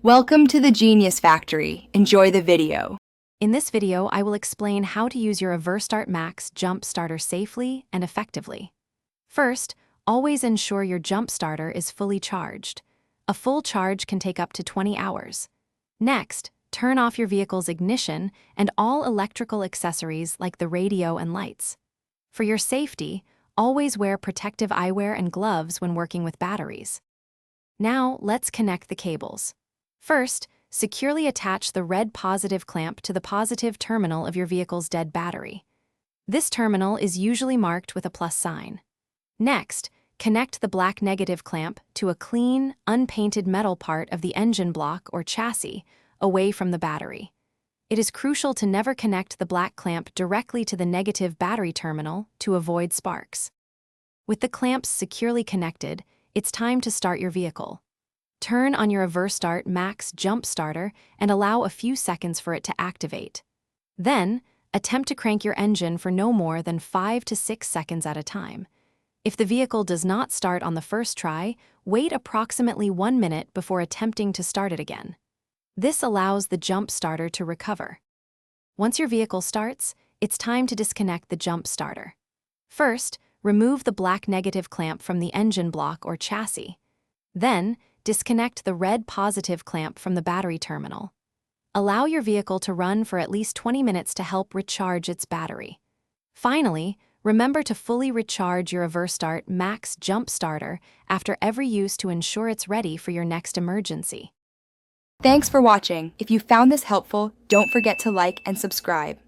Welcome to the Genius Factory. Enjoy the video. In this video, I will explain how to use your Everstart Maxx jump starter safely and effectively. First, always ensure your jump starter is fully charged. A full charge can take up to 20 hours. Next, turn off your vehicle's ignition and all electrical accessories like the radio and lights. For your safety, always wear protective eyewear and gloves when working with batteries. Now, let's connect the cables. First, securely attach the red positive clamp to the positive terminal of your vehicle's dead battery. This terminal is usually marked with a plus sign. Next, connect the black negative clamp to a clean, unpainted metal part of the engine block or chassis, away from the battery. It is crucial to never connect the black clamp directly to the negative battery terminal to avoid sparks. With the clamps securely connected, it's time to start your vehicle. Turn on your Everstart Maxx jump starter and allow a few seconds for it to activate. Then, attempt to crank your engine for no more than 5 to 6 seconds at a time. If the vehicle does not start on the first try, wait approximately 1 minute before attempting to start it again. This allows the jump starter to recover. Once your vehicle starts, it's time to disconnect the jump starter. First, remove the black negative clamp from the engine block or chassis. Then, disconnect the red positive clamp from the battery terminal. Allow your vehicle to run for at least 20 minutes to help recharge its battery. Finally, remember to fully recharge your Everstart Maxx jump starter after every use to ensure it's ready for your next emergency. Thanks for watching. If you found this helpful, don't forget to like and subscribe.